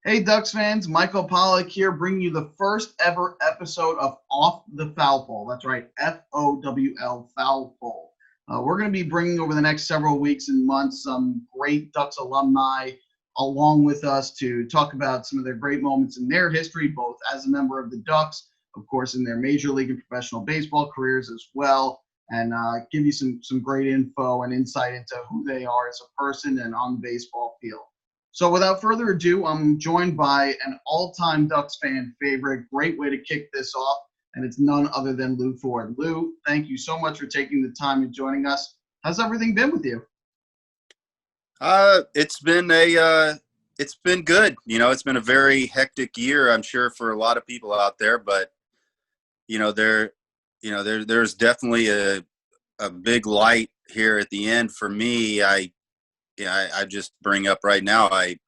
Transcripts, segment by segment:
Hey, Ducks fans, Michael Polak here, bringing you the first ever episode of Off the Fowl Pole. That's right, FOWL, Fowl Pole. We're going to be bringing over the next several weeks and months some great Ducks alumni along with us to talk about some of their great moments in their history, both as a member of the Ducks, of course, in their Major League and professional baseball careers as well, and give you some great info and insight into who they are as a person and on the baseball field. So without further ado, I'm joined by an all-time Ducks fan favorite. Great way to kick this off, and it's none other than Lew Ford. Lew, thank you so much for taking the time and joining us. How's everything been with you? It's been good. It's been a very hectic year, I'm sure, for a lot of people out there. But you know, there, there's definitely a big light here at the end for me. I just bring up right now. I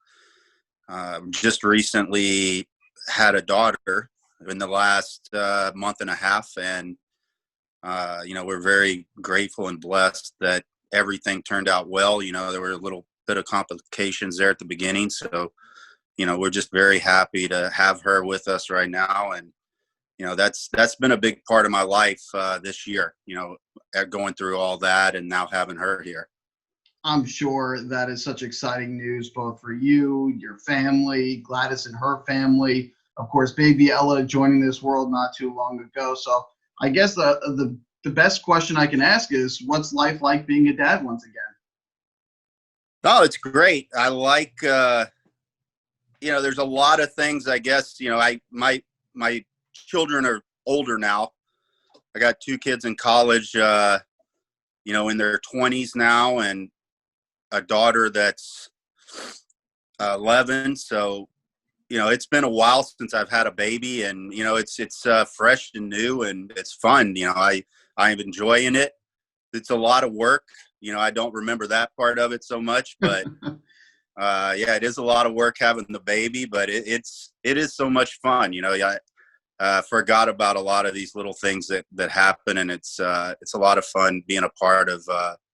just recently had a daughter in the last month and a half, and we're very grateful and blessed that everything turned out well. There were a little bit of complications there at the beginning. So, we're just very happy to have her with us right now. And, that's been a big part of my life this year, going through all that and now having her here. I'm sure that is such exciting news, both for you, your family, Gladys and her family, of course, baby Ella joining this world not too long ago. So I guess the best question I can ask is, what's life like being a dad once again? Oh, it's great. I like, there's a lot of things, I guess, my children are older now. I got two kids in college, in their 20s now, and a daughter that's 11. So, it's been a while since I've had a baby, and, it's fresh and new, and it's fun. I'm enjoying it. It's a lot of work. I don't remember that part of it so much, but yeah, it is a lot of work having the baby, but it is so much fun. I forgot about a lot of these little things that happen, and it's a lot of fun being a part of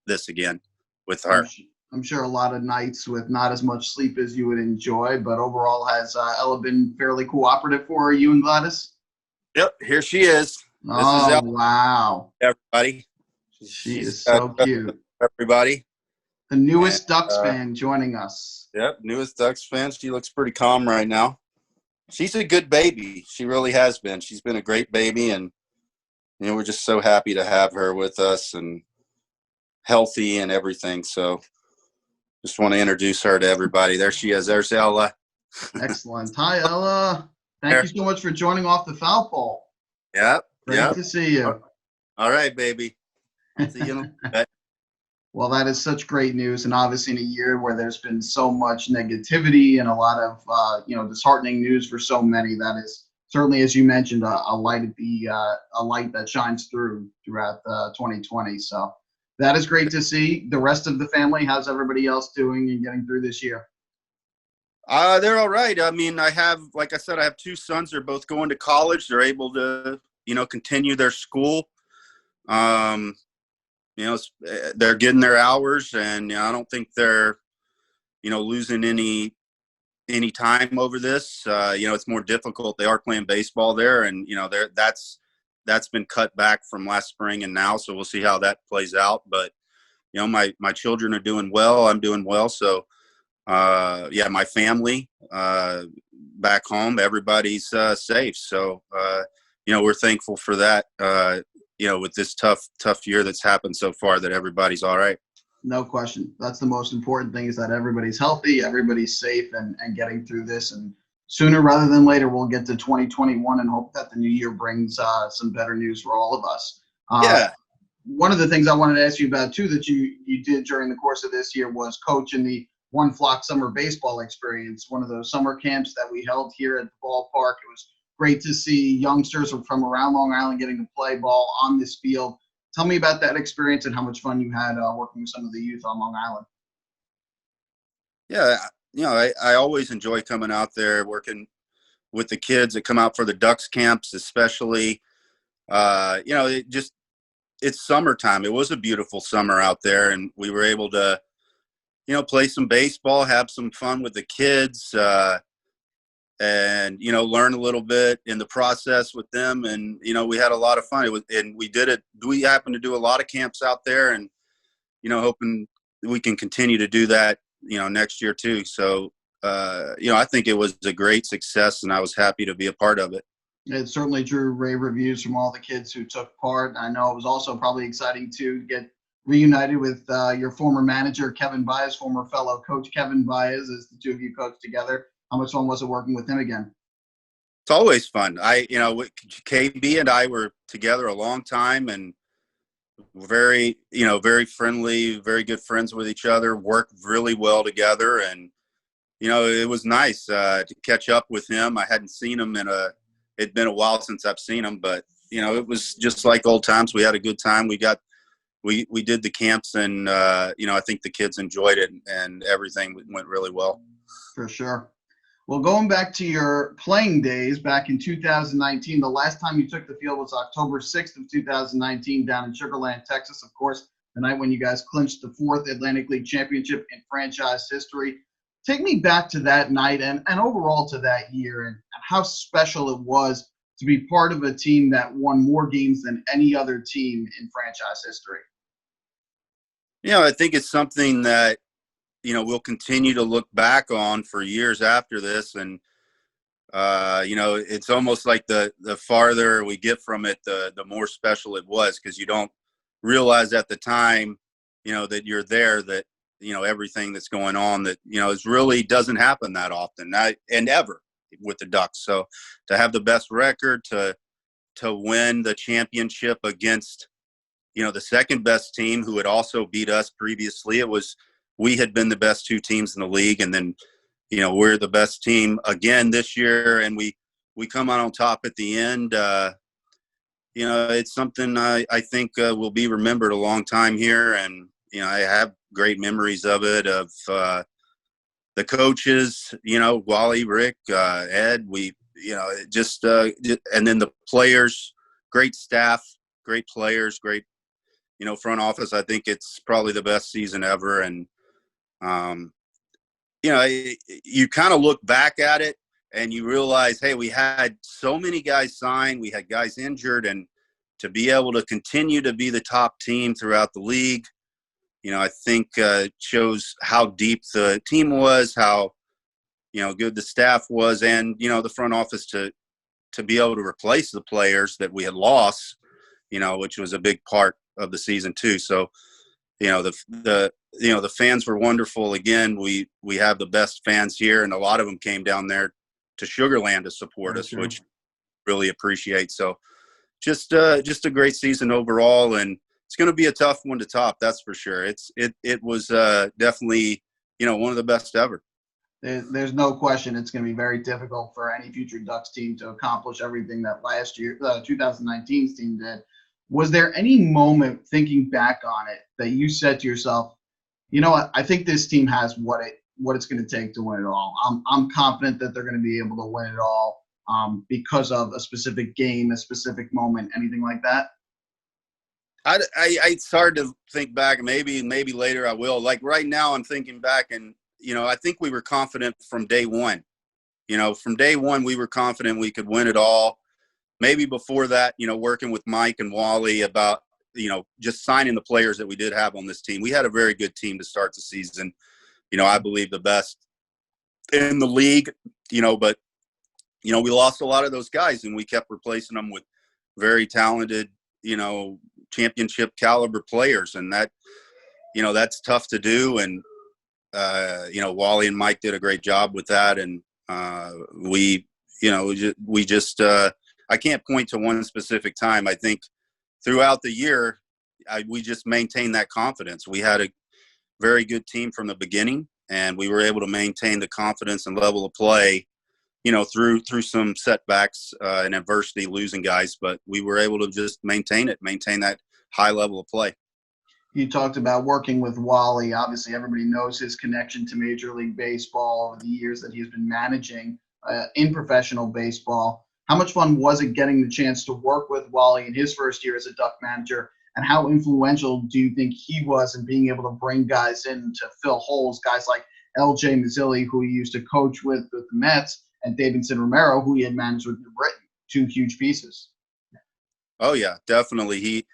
this again with I'm, her. I'm sure a lot of nights with not as much sleep as you would enjoy, but overall, has Ella been fairly cooperative for you and Gladys? Yep, here she is. This is Oh, wow. everybody. She She's is so cute. everybody. The And newest Ducks fan joining us. yep, newest Ducks fan. She looks pretty calm right now. She's a good baby. She really has been. She's been a great baby, and we're just so happy to have her with us and healthy and everything. So just want to introduce her to everybody. There she is. There's Ella. Excellent. Hi, Ella. Thank There. you so much for joining off the foul pole. Yep. Great Yep. to see you. All right, baby. See you in a little bit. Well, that is such great news, and obviously in a year where there's been so much negativity and a lot of disheartening news for so many, that is certainly, as you mentioned, a light at the a light that shines throughout 2020. So that is great to see. The rest of the family, how's everybody else doing and getting through this year? They're all right. I mean, like I said, I have two sons. They're both going to college. They're able to, continue their school. Um, they're getting their hours, and I don't think they're, losing any time over this. It's more difficult. They are playing baseball there, and that's been cut back from last spring and now. So we'll see how that plays out. But my children are doing well. I'm doing well. So yeah, my family back home, everybody's safe. So we're thankful for that. With this tough year that's happened so far, that everybody's all right. No question. That's the most important thing, is that everybody's healthy, everybody's safe, and getting through this. And sooner rather than later, we'll get to 2021 and hope that the new year brings some better news for all of us. Yeah. One of the things I wanted to ask you about, too, that you did during the course of this year was coach in the One Flock Summer Baseball Experience, one of those summer camps that we held here at the ballpark. It was great to see youngsters from around Long Island getting to play ball on this field. Tell me about that experience and how much fun you had working with some of the youth on Long Island. Yeah, I always enjoy coming out there, working with the kids that come out for the Ducks camps, especially. It's summertime. It was a beautiful summer out there, and we were able to, play some baseball, have some fun with the kids. and, learn a little bit in the process with them. And, we had a lot of fun. We happened to do a lot of camps out there, and, hoping we can continue to do that, next year too. So, I think it was a great success, and I was happy to be a part of it. It certainly drew rave reviews from all the kids who took part. I know it was also probably exciting to get reunited with your former manager, Kevin Baez, former fellow coach Kevin Baez, as the two of you coached together. How much fun was it working with him again? It's always fun. KB and I were together a long time, and very, very friendly, very good friends with each other, worked really well together. And, it was nice to catch up with him. I hadn't seen him it'd been a while since I've seen him, but, it was just like old times. We had a good time. We did the camps, and, I think the kids enjoyed it, and everything went really well. For sure. Well, going back to your playing days back in 2019, the last time you took the field was October 6th of 2019 down in Sugar Land, Texas, of course, the night when you guys clinched the 4th Atlantic League championship in franchise history. Take me back to that night and overall to that year, and how special it was to be part of a team that won more games than any other team in franchise history. I think it's something that, we'll continue to look back on for years after this. And, it's almost like the farther we get from it, the more special it was, because you don't realize at the time, that you're there, that, everything that's going on, that, is really doesn't happen that often, and ever with the Ducks. So to have the best record, to win the championship against, the second best team who had also beat us previously, we had been the best two teams in the league. And then, we're the best team again this year, and we come out on top at the end. It's something I think will be remembered a long time here. And, I have great memories of it, of the coaches, Wally, Rick, Ed, and then the players, great staff, great players, great, front office. I think it's probably the best season ever. And, you kind of look back at it and you realize, hey, we had so many guys sign, we had guys injured, and to be able to continue to be the top team throughout the league, I think shows how deep the team was, how, good the staff was, and, the front office to be able to replace the players that we had lost, which was a big part of the season too. So, the fans were wonderful. Again, we have the best fans here, and a lot of them came down there to Sugar Land to support us, Sure. which really appreciate. So just a great season overall, and it's going to be a tough one to top. That's for sure. It was definitely, one of the best ever. There's no question it's going to be very difficult for any future Ducks team to accomplish everything that last year, 2019's team did. Was there any moment thinking back on it that you said to yourself, you know what, I think this team has what it's going to take to win it all. I'm confident that they're going to be able to win it all because of a specific game, a specific moment, anything like that? It's hard to think back. Maybe later I will. Like right now I'm thinking back, and, I think we were confident from day one. From day one, we were confident we could win it all. Maybe before that, working with Mike and Wally about, just signing the players that we did have on this team. We had a very good team to start the season. I believe the best in the league, but, we lost a lot of those guys, and we kept replacing them with very talented, championship caliber players. And that, that's tough to do. And, Wally and Mike did a great job with that. And we just I can't point to one specific time. I think throughout the year, we just maintained that confidence. We had a very good team from the beginning, and we were able to maintain the confidence and level of play, through some setbacks and adversity, losing guys, but we were able to just maintain that high level of play. You talked about working with Wally. Obviously, everybody knows his connection to Major League Baseball over the years that he's been managing in professional baseball. How much fun was it getting the chance to work with Wally in his first year as a Duck manager? And how influential do you think he was in being able to bring guys in to fill holes, guys like L.J. Mazzilli, who he used to coach with the Mets, and Davidson Romero, who he had managed with New Britain. Two huge pieces. Oh yeah, definitely.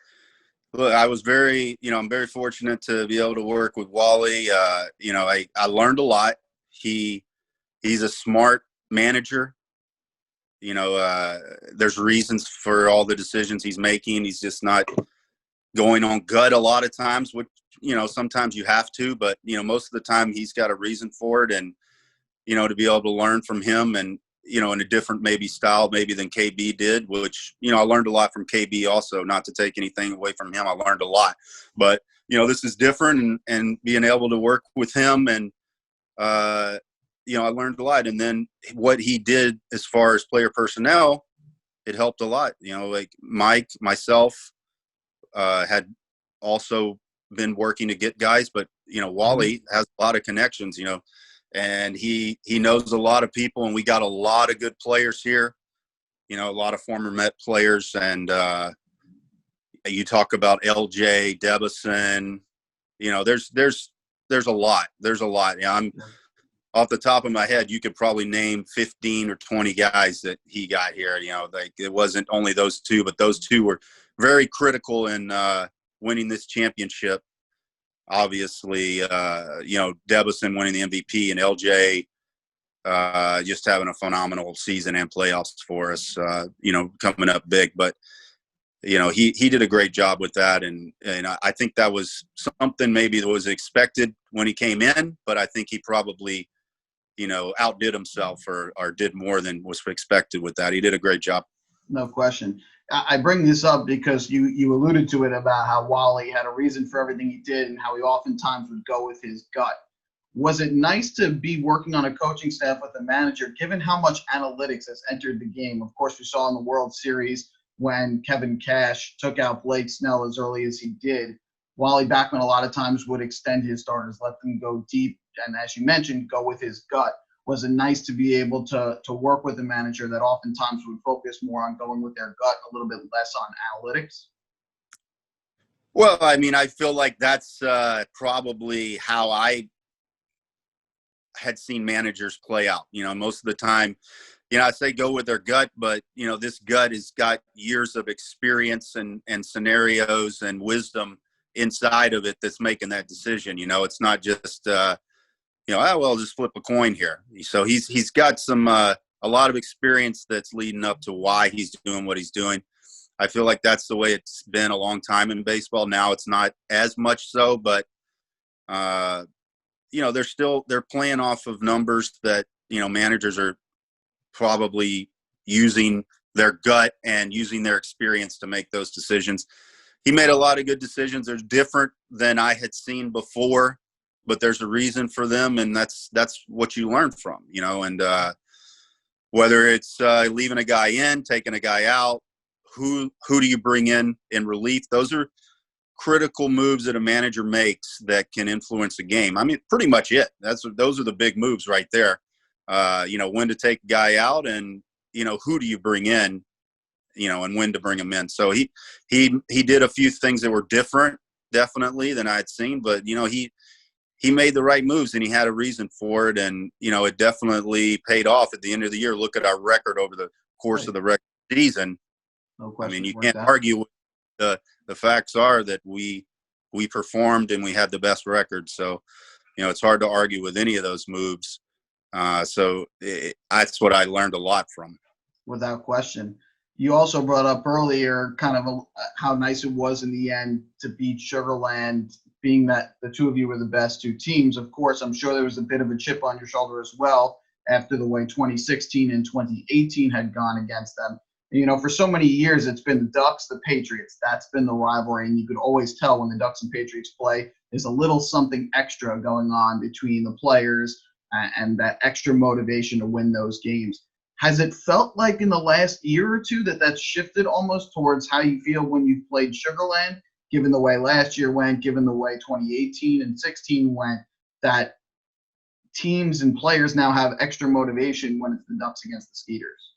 Look, I was I'm very fortunate to be able to work with Wally. I learned a lot. He's a smart manager. There's reasons for all the decisions he's making. He's just not going on gut a lot of times, which, sometimes you have to, but, most of the time he's got a reason for it. And, to be able to learn from him and, in a different maybe style maybe than KB did, which, I learned a lot from KB also, not to take anything away from him. I learned a lot, but, this is different, and being able to work with him and, I learned a lot. And then what he did as far as player personnel, it helped a lot. Like Mike, myself, had also been working to get guys, but, Wally has a lot of connections, and he knows a lot of people, and we got a lot of good players here, a lot of former Met players. And you talk about LJ, Debison, there's a lot. There's a lot. I'm off the top of my head, you could probably name 15 or 20 guys that he got here. Like it wasn't only those two, but those two were very critical in winning this championship. Obviously, Debison winning the MVP, and LJ just having a phenomenal season and playoffs for us, coming up big. But, he did a great job with that. And I think that was something maybe that was expected when he came in, but I think he probably, outdid himself or did more than was expected with that. He did a great job. No question. I bring this up because you alluded to it about how Wally had a reason for everything he did and how he oftentimes would go with his gut. Was it nice to be working on a coaching staff with a manager, given how much analytics has entered the game? Of course, we saw in the World Series when Kevin Cash took out Blake Snell as early as he did. Wally Backman a lot of times would extend his starters, let them go deep, and as you mentioned, go with his gut. Was it nice to be able to work with a manager that oftentimes would focus more on going with their gut, a little bit less on analytics? Well, I feel like that's probably how I had seen managers play out. Most of the time, I say go with their gut, but, this gut has got years of experience and scenarios and wisdom inside of it that's making that decision. It's not just, well, just flip a coin here. So he's got some a lot of experience that's leading up to why he's doing what he's doing. I feel like that's the way it's been a long time in baseball. Now it's not as much so, but they're playing off of numbers that managers are probably using their gut and using their experience to make those decisions. He made a lot of good decisions. They're different than I had seen before, but there's a reason for them, and that's what you learn from, and whether it's leaving a guy in, taking a guy out, who do you bring in relief? Those are critical moves that a manager makes that can influence a game. Pretty much it. Those are the big moves right there. When to take a guy out, and who do you bring in, and when to bring him in. So he did a few things that were different, definitely, than I had seen, but he made the right moves, and he had a reason for it. And, it definitely paid off at the end of the year. Look at our record over the course of the regular season. No question. You can't argue with the facts are that we performed and we had the best record. So, it's hard to argue with any of those moves. That's what I learned a lot from. Without question. You also brought up earlier kind of how nice it was in the end to beat Sugarland, being that the two of you were the best two teams. Of course, I'm sure there was a bit of a chip on your shoulder as well after the way 2016 and 2018 had gone against them. And, for so many years, it's been the Ducks, the Patriots. That's been the rivalry, and you could always tell when the Ducks and Patriots play, there's a little something extra going on between the players and that extra motivation to win those games. Has it felt like in the last year or two that that's shifted almost towards how you feel when you've played Sugarland, given the way last year went, given the way 2018 and 16 went, that teams and players now have extra motivation when it's the Ducks against the Skeeters?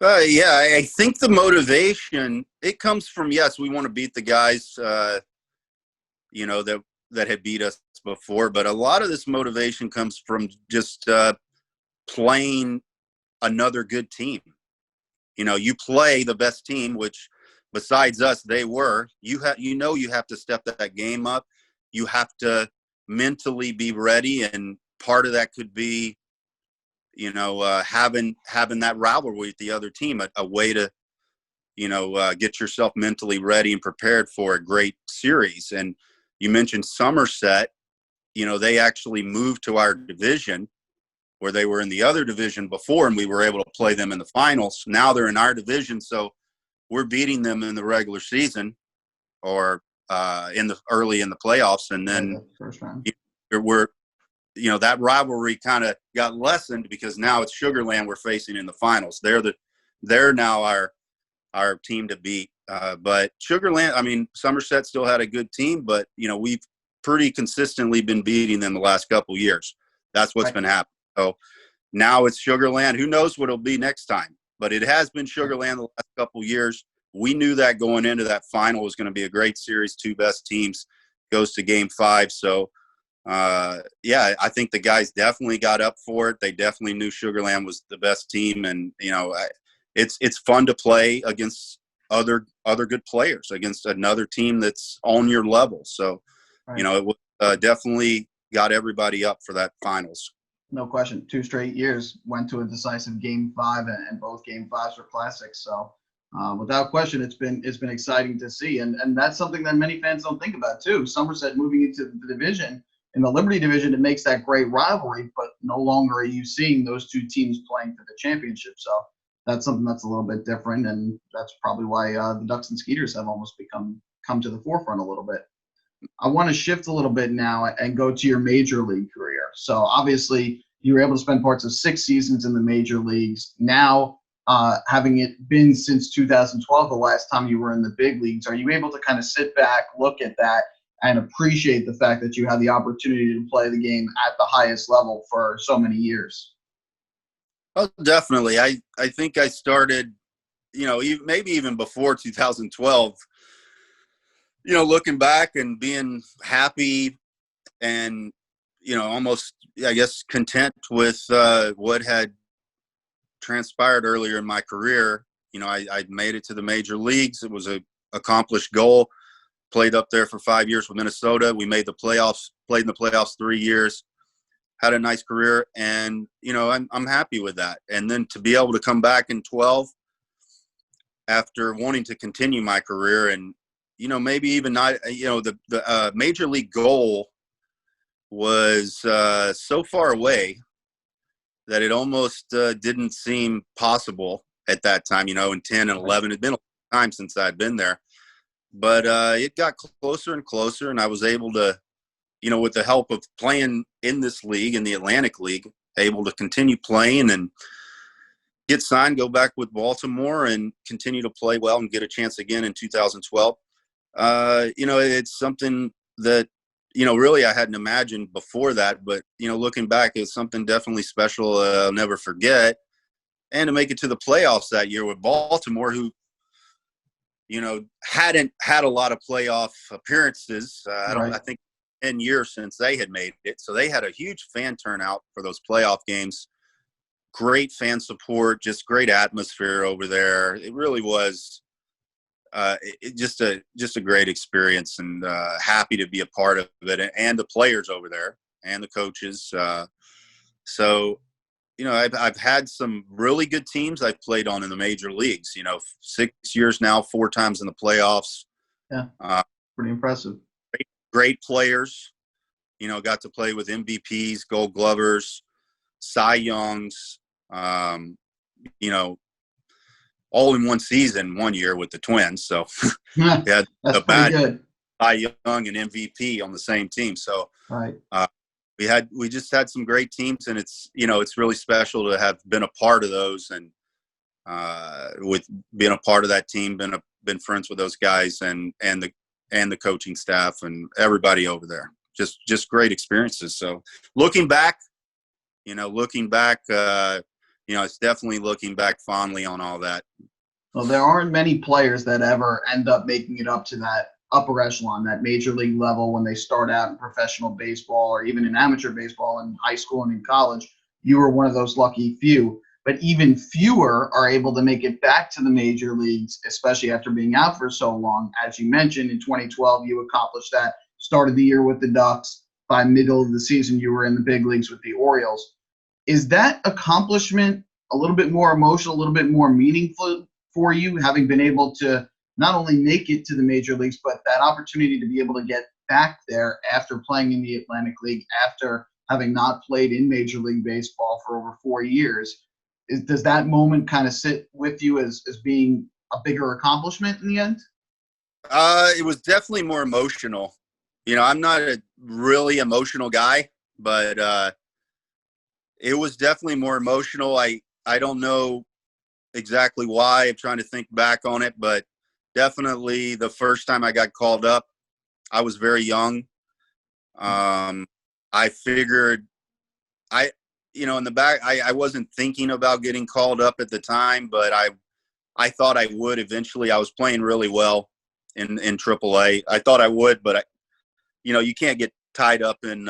Yeah, I think the motivation, it comes from, yes, we want to beat the guys, that had beat us before. But a lot of this motivation comes from just playing another good team. You play the best team, which besides us, they were. You have to step that game up. You have to mentally be ready, and part of that could be, having that rivalry with the other team, a way to, get yourself mentally ready and prepared for a great series. And you mentioned Somerset. They actually moved to our division, where they were in the other division before, and we were able to play them in the finals. Now they're in our division, so we're beating them in the regular season or early in the playoffs, and then first round. We're that rivalry kind of got lessened because now it's Sugarland we're facing in the finals. They're now our team to beat. But Sugarland, Somerset still had a good team, but we've pretty consistently been beating them the last couple years. That's what's been happening. So now it's Sugarland. Who knows what it'll be next time? But it has been Sugarland the last couple years. We knew that going into that final was going to be a great series. Two best teams goes to Game 5. So, I think the guys definitely got up for it. They definitely knew Sugarland was the best team, and it's fun to play against other good players, against another team that's on your level. So, it was, definitely got everybody up for that finals. No question. 2 straight years went to a decisive Game 5, and both Game 5s were classics. So, without question, it's been exciting to see, and that's something that many fans don't think about too. Somerset moving into the division, in the Liberty division, it makes that great rivalry, but no longer are you seeing those two teams playing for the championship. So that's something that's a little bit different, and that's probably why the Ducks and Skeeters have almost come to the forefront a little bit. I want to shift a little bit now and go to your major league career. So obviously you were able to spend parts of 6 seasons in the major leagues. Now, having it been since 2012, the last time you were in the big leagues, are you able to kind of sit back, look at that, and appreciate the fact that you had the opportunity to play the game at the highest level for so many years? Oh, definitely. I think I started, maybe even before 2012, looking back and being happy and, almost, I guess, content with what had transpired earlier in my career. I made it to the major leagues. It was a accomplished goal. Played up there for 5 years with Minnesota. We made the playoffs, played in the playoffs 3 years, had a nice career, and, I'm happy with that. And then to be able to come back in 12 after wanting to continue my career and, maybe even not, the major league goal was so far away that it almost didn't seem possible at that time, in 10 and 11. It'd been a long time since I'd been there. But it got closer and closer, and I was able to, with the help of playing in this league, in the Atlantic League, able to continue playing and get signed, go back with Baltimore, and continue to play well and get a chance again in 2012. It's something that, really I hadn't imagined before that. But, looking back, it's something definitely special I'll never forget. And to make it to the playoffs that year with Baltimore, who, hadn't had a lot of playoff appearances. I think 10 years since they had made it. So they had a huge fan turnout for those playoff games. Great fan support, just great atmosphere over there. It really was just a great experience, and happy to be a part of it, and the players over there and the coaches. So, I've had some really good teams I've played on in the major leagues, 6 years now, 4 times in the playoffs. Yeah, pretty impressive. Great players, got to play with MVPs, Gold Glovers, Cy Youngs, all in one season, one year with the Twins. So yeah, had that's pretty good. Cy Young and MVP on the same team. So right. We just had some great teams, and it's really special to have been a part of those, and with being a part of that team, been friends with those guys and the coaching staff and everybody over there. Just great experiences. So looking back, it's definitely looking back fondly on all that. Well, there aren't many players that ever end up making it up to that upper echelon, that major league level, when they start out in professional baseball or even in amateur baseball in high school and in college. You were one of those lucky few. but even fewer are able to make it back to the major leagues, especially after being out for so long. As you mentioned, in 2012, you accomplished that. Started the year with the Ducks. By middle of the season, you were in the big leagues with the Orioles. Is that accomplishment a little bit more emotional, a little bit more meaningful for you, having been able to not only make it to the major leagues, but that opportunity to be able to get back there after playing in the Atlantic League, after having not played in Major League Baseball for over 4 years? Does that moment kind of sit with you as being a bigger accomplishment in the end? It was definitely more emotional. I'm not a really emotional guy, but it was definitely more emotional. I don't know exactly why. I'm trying to think back on it, but definitely the first time I got called up, I was very young. I figured in the back, I wasn't thinking about getting called up at the time, but I thought I would eventually. I was playing really well in AAA. I thought I would, but you can't get tied up in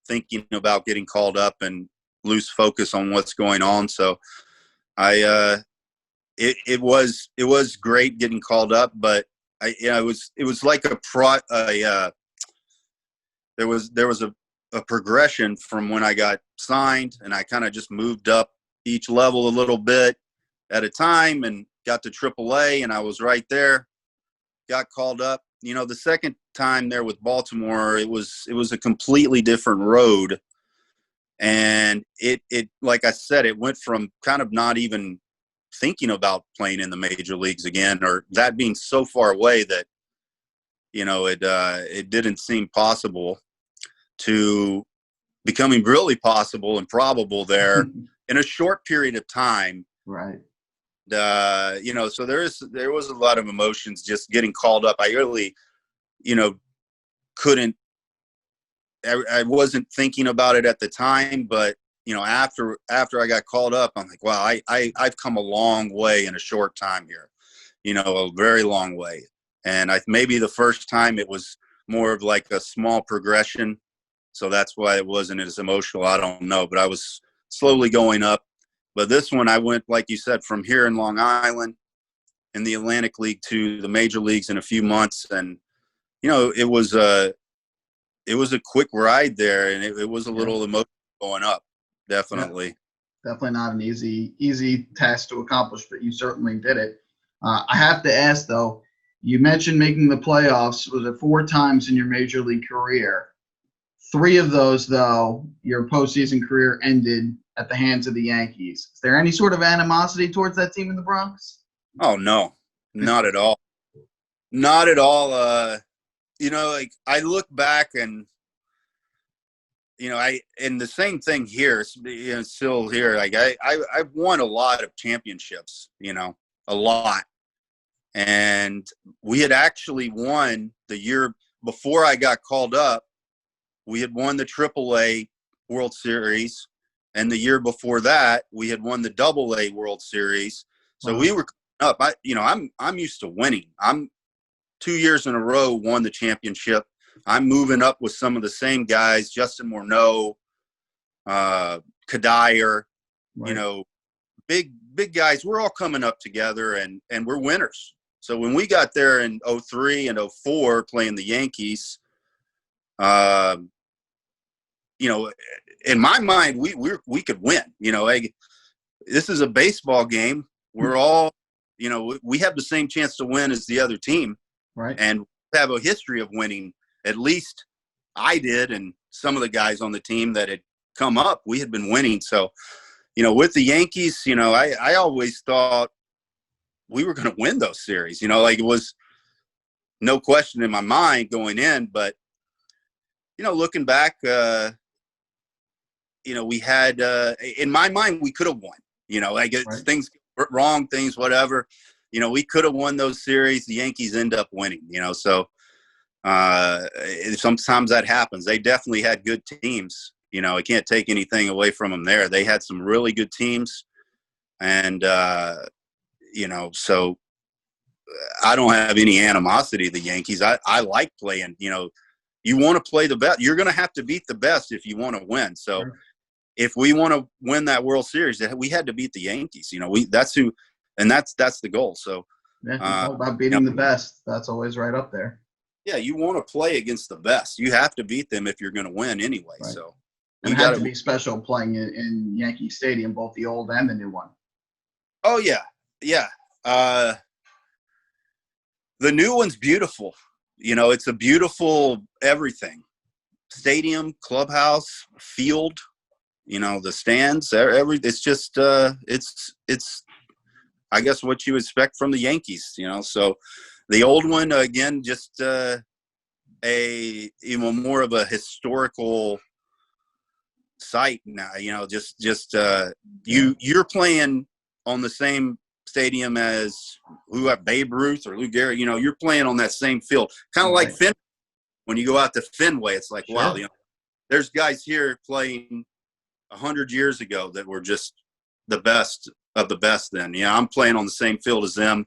thinking about getting called up and lose focus on what's going on. So it was great getting called up, but it was like there was a progression from when I got signed, and I kind of just moved up each level a little bit at a time and got to AAA, and I was right there, got called up. The second time there with Baltimore, it was a completely different road. And it like I said, it went from kind of not even thinking about playing in the major leagues again, or that being so far away that, it didn't seem possible, to becoming really possible and probable there in a short period of time. Right. So there was a lot of emotions just getting called up. I really, couldn't, I wasn't thinking about it at the time, but after I got called up, I'm like, wow, I've come a long way in a short time here, a very long way. And maybe the first time it was more of like a small progression, so that's why it wasn't as emotional. I don't know, but I was slowly going up. But this one, I went, like you said, from here in Long Island in the Atlantic League to the major leagues in a few months. And, it was a quick ride there, and it was a little emotional going up, definitely. Yeah, definitely not an easy task to accomplish, but you certainly did it. I have to ask, though, you mentioned making the playoffs. Was it 4 times in your major league career? 3 of those, though, your postseason career ended at the hands of the Yankees. Is there any sort of animosity towards that team in the Bronx? Oh, no, not at all. Not at all. Like I look back and, and the same thing here, still here. Like I've won a lot of championships, a lot. And we had actually won the year before I got called up. We had won the AAA World Series, and the year before that, we had won the AA World Series. So we were up. I'm used to winning. I'm 2 years in a row won the championship. I'm moving up with some of the same guys, Justin Morneau, Kadire, Right. big guys. We're all coming up together, and we're winners. So when we got there in 03 and 04 playing the Yankees, in my mind, we could win. Like, this is a baseball game. We're all, we have the same chance to win as the other team. Right. And we have a history of winning. At least I did, and some of the guys on the team that had come up, we had been winning. So, with the Yankees, I always thought we were going to win those series. Like, it was no question in my mind going in. But, looking back, we had, in my mind, we could have won. Like, Right. things wrong, things, whatever. We could have won those series. The Yankees end up winning, so sometimes that happens. They definitely had good teams. I can't take anything away from them there. They had some really good teams. And, so I don't have any animosity to the Yankees. I like playing, you want to play the best. You're going to have to beat the best if you want to win. So, Sure. if we want to win that World Series, we had to beat the Yankees. You know, that's who, and that's the goal. So, Yeah, it's all about beating the best. That's always right up there. Yeah, you want to play against the best. You have to beat them if you're going to win anyway. Right. So, and it had to be special playing in Yankee Stadium, both the old and the new one. Oh yeah, yeah. The new one's beautiful. You know, it's a beautiful everything. Stadium, clubhouse, field. You know, the stands. It's just it's. I guess what you expect from the Yankees. You know, so the old one again, just more of a historical site now. You know, you're playing on the same stadium as who have Babe Ruth or Lou Gehrig. You know, you're playing on that same field, kind of like Fenway. When you go out to Fenway, it's like, wow, you know, there's guys here playing 100 years ago that were just the best of the best. Then, you know, I'm playing on the same field as them,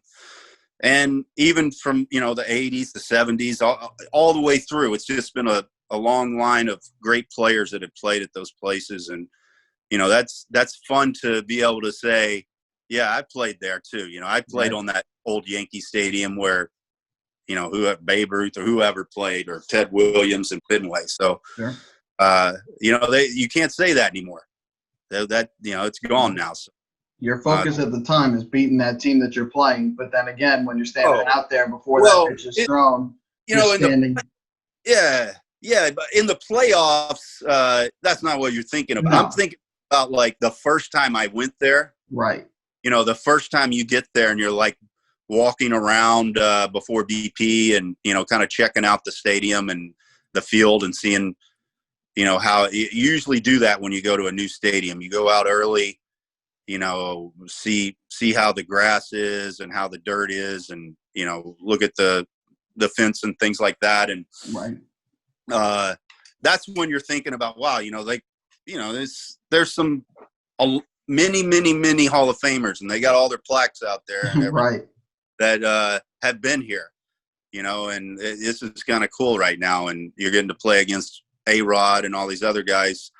and even from, you know, the 80s, the 70s, all the way through, it's just been a long line of great players that have played at those places. And, you know, that's fun to be able to say, yeah, I played there too. You know, I played on that old Yankee Stadium where, you know, Babe Ruth or whoever played, or Ted Williams and Fenway. So, you know, you can't say that anymore. That you know, it's gone now. So, your focus at the time is beating that team that you're playing. But then again, when you're standing out there before that pitch is thrown, you know, standing. Yeah, but in the playoffs, that's not what you're thinking about. No. I'm thinking about like the first time I went there. Right. You know, the first time you get there and you're like walking around before BP and, you know, kind of checking out the stadium and the field and seeing, you know, how you usually do that when you go to a new stadium. You go out early, you know, see how the grass is and how the dirt is, and, you know, look at the fence and things like that. And that's when you're thinking about, wow, you know, like, you know, there's some many Hall of Famers, and they got all their plaques out there and that have been here, you know, and this is kind of cool right now. And you're getting to play against A-Rod and all these other guys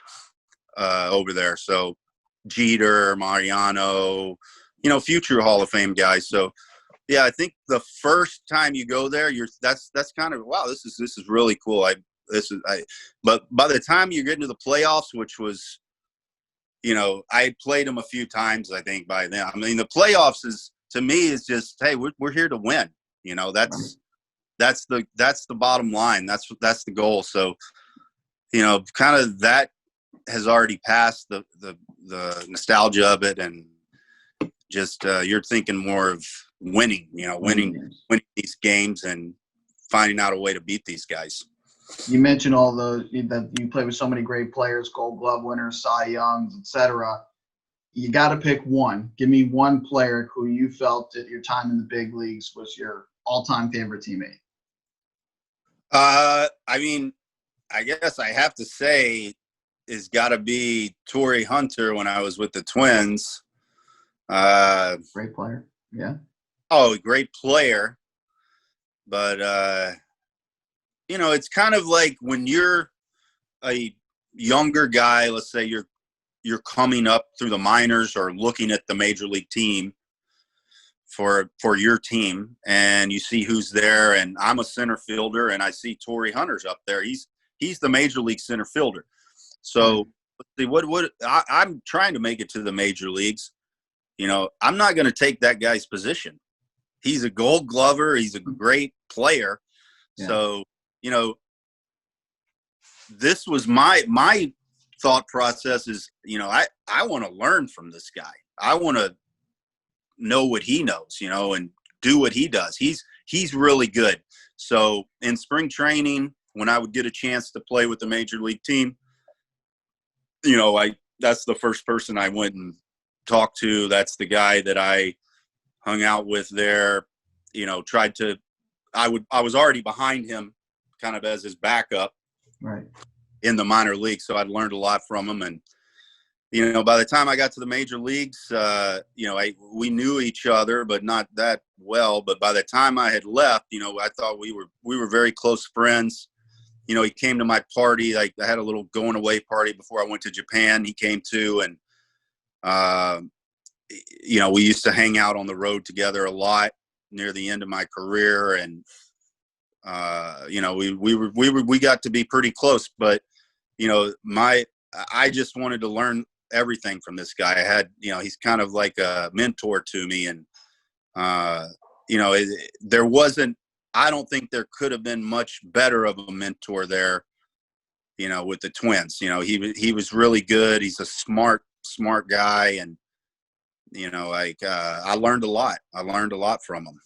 over there. So Jeter, Mariano, you know, future Hall of Fame guys. So yeah, I think the first time you go there, that's kind of, wow, this is really cool. But by the time you get into the playoffs, which was, you know, I played them a few times, I think, by then. I mean, the playoffs to me is just, hey, we're here to win. You know, that's the bottom line. That's the goal. So, you know, kind of that has already passed the nostalgia of it, and just you're thinking more of winning. You know, winning these games and finding out a way to beat these guys. You mentioned all that you play with so many great players, Gold Glove winners, Cy Youngs, etc. You got to pick one. Give me one player who you felt at your time in the big leagues was your all-time favorite teammate. I mean, I guess I have to say it's got to be Torrey Hunter when I was with the Twins. Great player. Yeah. Oh, great player. But, you know, it's kind of like when you're a younger guy, let's say you're coming up through the minors or looking at the major league team for your team, and you see who's there, and I'm a center fielder and I see Torrey Hunter's up there. He's the major league center fielder. So let's see I'm trying to make it to the major leagues. You know, I'm not going to take that guy's position. He's a Gold Glover. He's a great player. Yeah. So, you know, this was my thought process is, you know, I want to learn from this guy. I want to know what he knows, you know, and do what he does. He's really good. So in spring training, when I would get a chance to play with the major league team, you know, that's the first person I went and talked to. That's the guy that I hung out with there, you know, I was already behind him kind of as his backup in the minor league. So I'd learned a lot from him. And, you know, by the time I got to the major leagues, you know, we knew each other, but not that well. But by the time I had left, you know, I thought we were very close friends. you know, he came to my party. Like I had a little going away party before I went to Japan. He came to, and you know, we used to hang out on the road together a lot near the end of my career, and you know, we got to be pretty close. But you know, I just wanted to learn everything from this guy. I had, you know, he's kind of like a mentor to me, and you know, there wasn't. I don't think there could have been much better of a mentor there. You know, with the Twins, you know, he was really good. He's a smart guy, and you know, like I learned a lot. I learned a lot from him.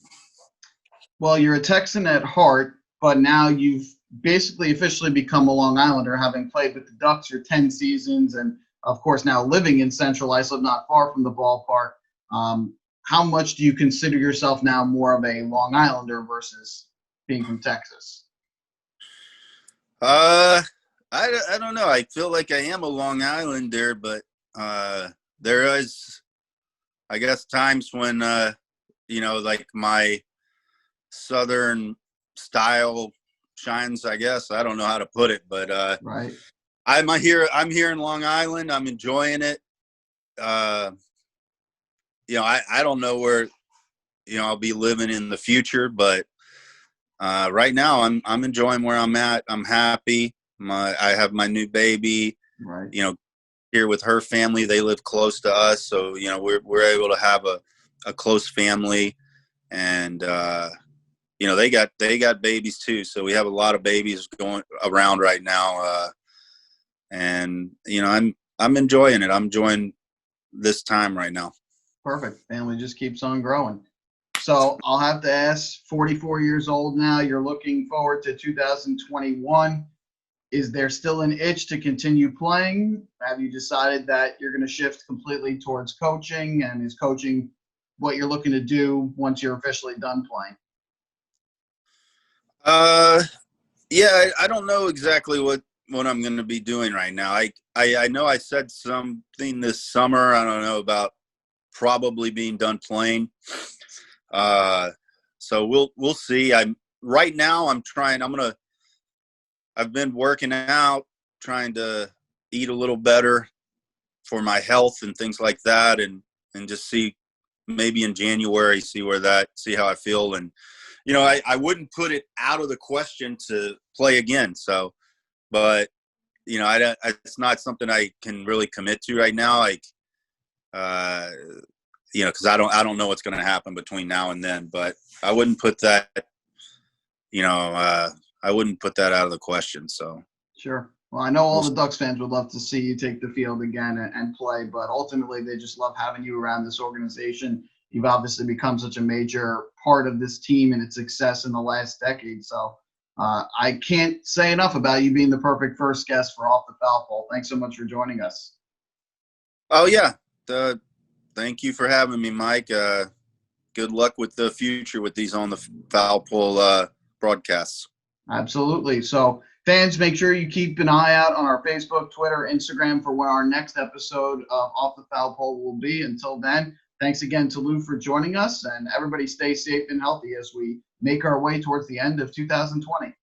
Well, you're a Texan at heart, but now you've basically officially become a Long Islander, having played with the Ducks for 10 seasons, and of course now living in Central Islip, not far from the ballpark. How much do you consider yourself now more of a Long Islander versus being from Texas? I don't know. I feel like I am a Long Islander, but there is, I guess, times when you know, like my Southern style shines. I guess I don't know how to put it, but Right. I'm here in Long Island. I'm enjoying it. You know, I don't know where, you know, I'll be living in the future, but right now I'm enjoying where I'm at. I'm happy. I have my new baby. Right. You know, here with her family. They live close to us, so you know we're able to have a close family, and you know they got babies too. So we have a lot of babies going around right now, and you know I'm enjoying it. I'm enjoying this time right now. Perfect. Family just keeps on growing. So I'll have to ask, 44 years old now, you're looking forward to 2021. Is there still an itch to continue playing? Have you decided that you're going to shift completely towards coaching? And is coaching what you're looking to do once you're officially done playing? Yeah, I don't know exactly what I'm going to be doing right now. I know I said something this summer. I don't know about probably being done playing. So we'll see. Right now I'm trying. I've been working out, trying to eat a little better for my health and things like that, and just see maybe in January see how I feel. And you know, I wouldn't put it out of the question to play again. So, but you know, it's not something I can really commit to right now. Like, you know, because I don't know what's going to happen between now and then. But I wouldn't put that, you know, I wouldn't put that out of the question. So Sure. Well, I know all the Ducks fans would love to see you take the field again and play, but ultimately they just love having you around this organization. You've obviously become such a major part of this team and its success in the last decade. So I can't say enough about you being the perfect first guest for Off the Foul Pole. Thanks so much for joining us. Oh yeah, thank you for having me, Mike. Good luck with the future with these On the Foul Pole broadcasts. Absolutely. So fans, make sure you keep an eye out on our Facebook, Twitter, Instagram for when our next episode of Off the Foul Pole will be. Until then, thanks again to Lew for joining us, and everybody stay safe and healthy as we make our way towards the end of 2020.